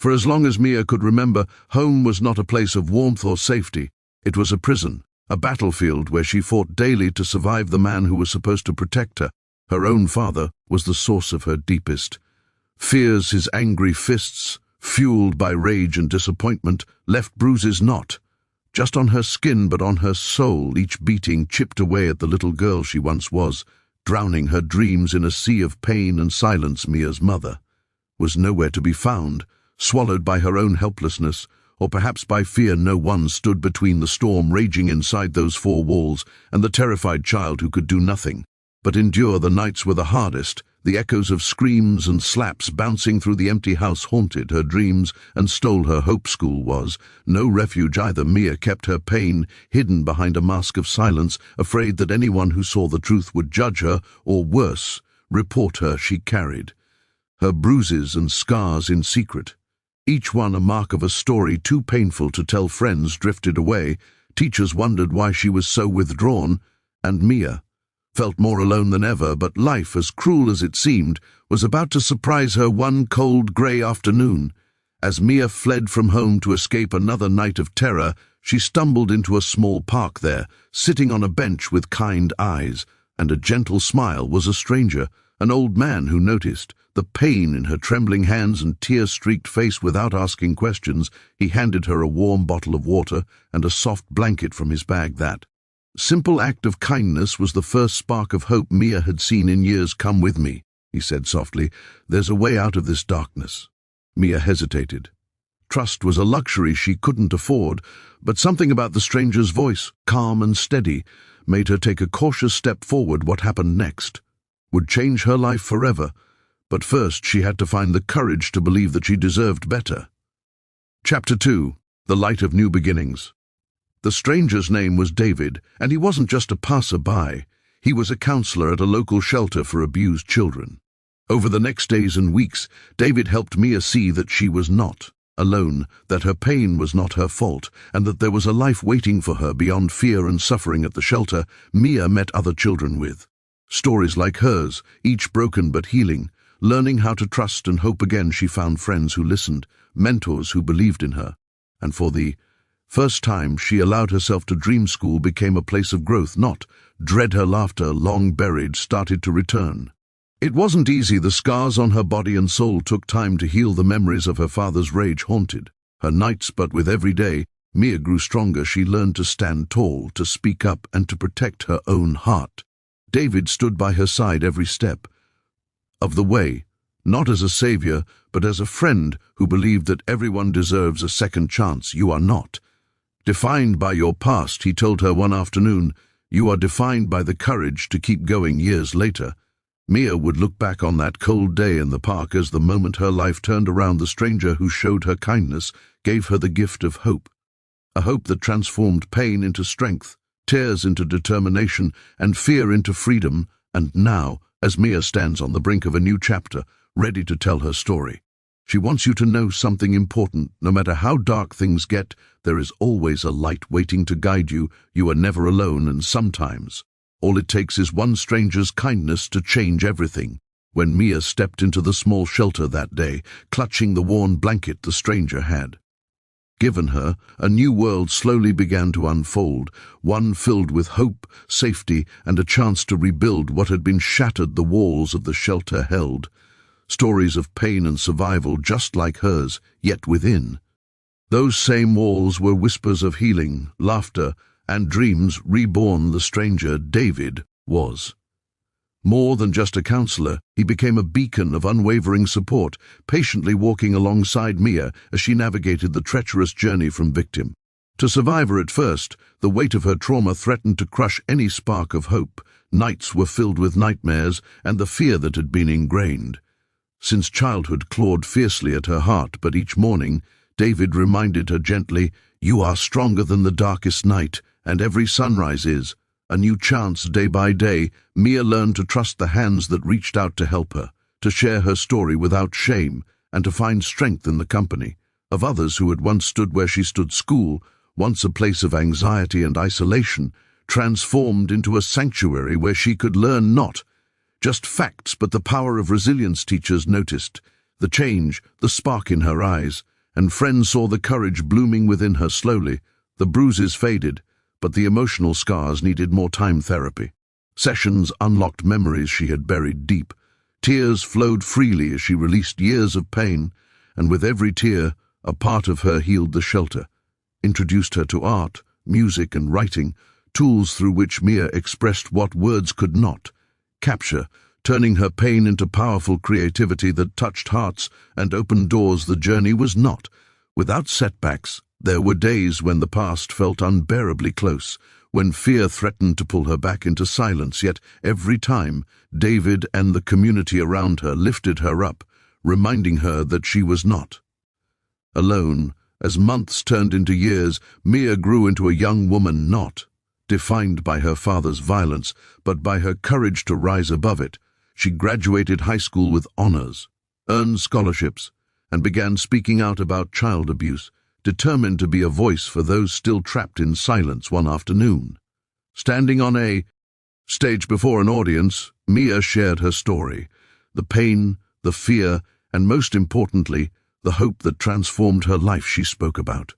For as long as Mia could remember, home was not a place of warmth or safety. It was a prison, a battlefield where she fought daily to survive the man who was supposed to protect her. Her own father was the source of her deepest fears. His angry fists, fueled by rage and disappointment, left bruises not just on her skin but on her soul. Each beating chipped away at the little girl she once was, drowning her dreams in a sea of pain and silence. Mia's mother was nowhere to be found, swallowed by her own helplessness, or perhaps by fear. No one stood between the storm raging inside those four walls and the terrified child who could do nothing but endure. The nights were the hardest. The echoes of screams and slaps bouncing through the empty house haunted her dreams and stole her hope. School was no refuge either. Mia kept her pain hidden behind a mask of silence, afraid that anyone who saw the truth would judge her, or worse, report her. She carried her bruises and scars in secret, each one a mark of a story too painful to tell. Friends drifted away, teachers wondered why she was so withdrawn, and Mia felt more alone than ever. But life, as cruel as it seemed, was about to surprise her one cold grey afternoon. As Mia fled from home to escape another night of terror, she stumbled into a small park. There, sitting on a bench with kind eyes and a gentle smile, was a stranger, an old man who noticed the pain in her trembling hands and tear-streaked face. Without asking questions, he handed her a warm bottle of water and a soft blanket from his bag. That simple act of kindness was the first spark of hope Mia had seen in years. "Come with me," he said softly. "There's a way out of this darkness." Mia hesitated. Trust was a luxury she couldn't afford, but something about the stranger's voice, calm and steady, made her take a cautious step forward. What happened next would change her life forever, but first she had to find the courage to believe that she deserved better. Chapter 2. The Light of New Beginnings. The stranger's name was David, and he wasn't just a passer-by. He was a counselor at a local shelter for abused children. Over the next days and weeks, David helped Mia see that she was not alone, that her pain was not her fault, and that there was a life waiting for her beyond fear and suffering. At the shelter, Mia met other children with stories like hers, each broken but healing. Learning how to trust and hope again, she found friends who listened, mentors who believed in her, and for the first time she allowed herself to dream. School became a place of growth, not dread. Her laughter, long buried, started to return. It wasn't easy. The scars on her body and soul took time to heal. The memories of her father's rage haunted her nights, but with every day, Mia grew stronger. She learned to stand tall, to speak up, and to protect her own heart. David stood by her side every step of the way, not as a savior, but as a friend who believed that everyone deserves a second chance. "You are not defined by your past," he told her one afternoon. "You are defined by the courage to keep going." Years later, Mia would look back on that cold day in the park as the moment her life turned around. The stranger who showed her kindness gave her the gift of hope, a hope that transformed pain into strength, tears into determination, and fear into freedom. And now, as Mia stands on the brink of a new chapter, ready to tell her story, she wants you to know something important. No matter how dark things get, there is always a light waiting to guide you. You are never alone, and sometimes all it takes is one stranger's kindness to change everything. When Mia stepped into the small shelter that day, clutching the worn blanket the stranger had given her, a new world slowly began to unfold, one filled with hope, safety, and a chance to rebuild what had been shattered. The walls of the shelter held stories of pain and survival just like hers, yet within those same walls were whispers of healing, laughter, and dreams reborn. The stranger, David, was more than just a counselor. He became a beacon of unwavering support, patiently walking alongside Mia as she navigated the treacherous journey from victim to survivor. At first, the weight of her trauma threatened to crush any spark of hope. Nights were filled with nightmares, and the fear that had been ingrained since childhood clawed fiercely at her heart. But each morning, David reminded her gently, "You are stronger than the darkest night, and every sunrise is a new chance." Day by day, Mia learned to trust the hands that reached out to help her, to share her story without shame, and to find strength in the company of others who had once stood where she stood. School, once a place of anxiety and isolation, transformed into a sanctuary where she could learn not just facts but the power of resilience. Teachers noticed the change, the spark in her eyes, and friends saw the courage blooming within her slowly. The bruises faded, but the emotional scars needed more time therapy. Sessions unlocked memories she had buried deep. Tears flowed freely as she released years of pain, and with every tear, a part of her healed the shelter, introduced her to art, music and writing, tools through which Mia expressed what words could not capture, turning her pain into powerful creativity that touched hearts and opened doors the journey was not. Without setbacks, there were days when the past felt unbearably close, when fear threatened to pull her back into silence, yet every time, David and the community around her lifted her up, reminding her that she was not alone. As months turned into years, Mia grew into a young woman not defined by her father's violence, but by her courage to rise above it. She graduated high school with honors, earned scholarships, and began speaking out about child abuse, determined to be a voice for those still trapped in silence. One afternoon, standing on a stage before an audience, Mia shared her story, the pain, the fear, and most importantly, the hope that transformed her life. She spoke about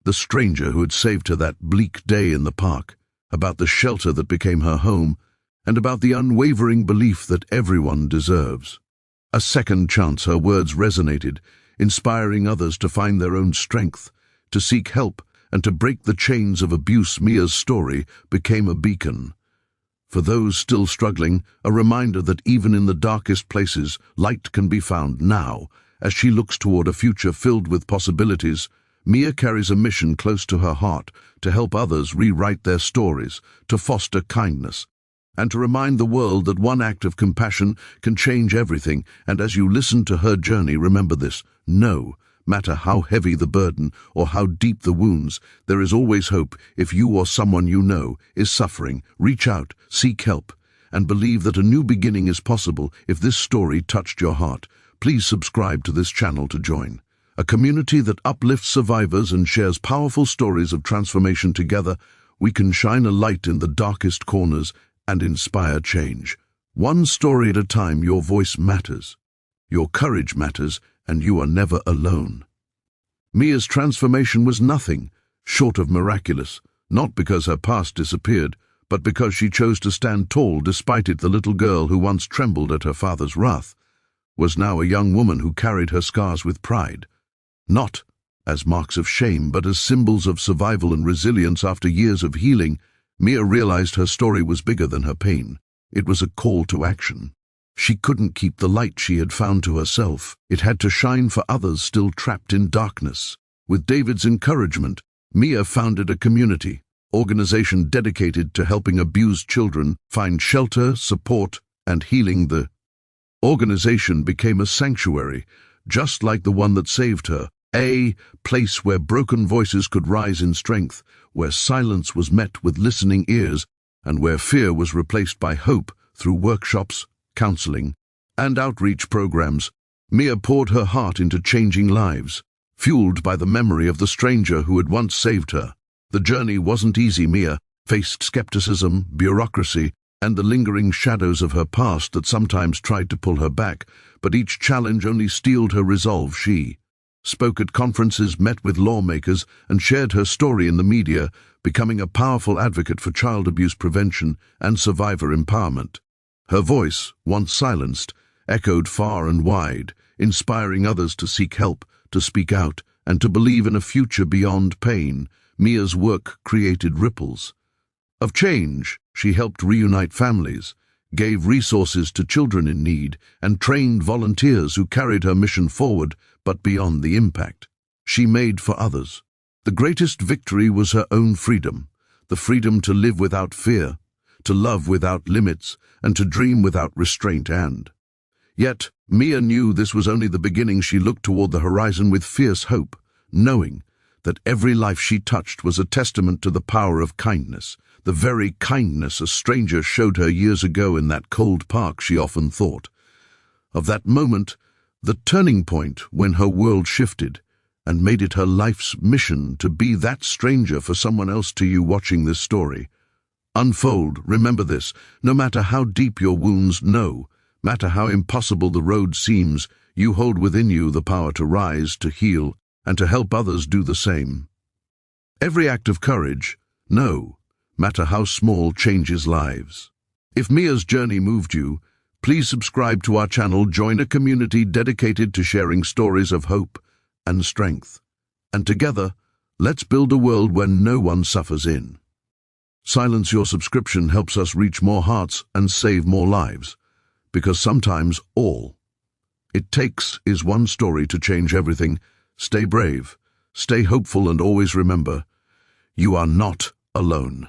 the stranger who had saved her that bleak day in the park, about the shelter that became her home, and about the unwavering belief that everyone deserves a second chance. Her words resonated, inspiring others to find their own strength, to seek help, and to break the chains of abuse. Mia's story became a beacon for those still struggling, a reminder that even in the darkest places, light can be found. Now, as she looks toward a future filled with possibilities, Mia carries a mission close to her heart: to help others rewrite their stories, to foster kindness, and to remind the world that one act of compassion can change everything. And as you listen to her journey, remember this: no matter how heavy the burden or how deep the wounds, there is always hope. If you or someone you know is suffering, reach out, seek help, and believe that a new beginning is possible. If this story touched your heart, please subscribe to this channel to join a community that uplifts survivors and shares powerful stories of transformation. Together, we can shine a light in the darkest corners and inspire change. One story at a time. Your voice matters, your courage matters, and you are never alone. Mia's transformation was nothing short of miraculous, not because her past disappeared, but because she chose to stand tall despite it. The little girl who once trembled at her father's wrath was now a young woman who carried her scars with pride, not as marks of shame, but as symbols of survival and resilience. After years of healing, Mia realized her story was bigger than her pain. It was a call to action. She couldn't keep the light she had found to herself. It had to shine for others still trapped in darkness. With David's encouragement, Mia founded a community organization dedicated to helping abused children find shelter, support, and healing. The organization became a sanctuary, just like the one that saved her, a place where broken voices could rise in strength, where silence was met with listening ears, and where fear was replaced by hope. Through workshops, counseling, and outreach programs, Mia poured her heart into changing lives, fueled by the memory of the stranger who had once saved her. The journey wasn't easy. Mia faced skepticism, bureaucracy, and the lingering shadows of her past that sometimes tried to pull her back, but each challenge only steeled her resolve. She spoke at conferences, met with lawmakers, and shared her story in the media, becoming a powerful advocate for child abuse prevention and survivor empowerment. Her voice, once silenced, echoed far and wide, inspiring others to seek help, to speak out, and to believe in a future beyond pain. Mia's work created ripples of change. She helped reunite families, gave resources to children in need, and trained volunteers who carried her mission forward. But beyond the impact she made for others, the greatest victory was her own freedom, the freedom to live without fear, to love without limits, and to dream without restraint. And yet, Mia knew this was only the beginning. She looked toward the horizon with fierce hope, knowing that every life she touched was a testament to the power of kindness, the very kindness a stranger showed her years ago in that cold park. She often thought of that moment, the turning point when her world shifted, and made it her life's mission to be that stranger for someone else. To you watching this story unfold, remember this: no matter how deep your wounds, no matter how impossible the road seems, you hold within you the power to rise, to heal, and to help others do the same. Every act of courage, no matter how small, changes lives. If Mia's journey moved you, please subscribe to our channel, join a community dedicated to sharing stories of hope and strength. And together, let's build a world where no one suffers in. Silence your subscription helps us reach more hearts and save more lives, because sometimes all it takes is one story to change everything. Stay brave, stay hopeful, and always remember, you are not alone.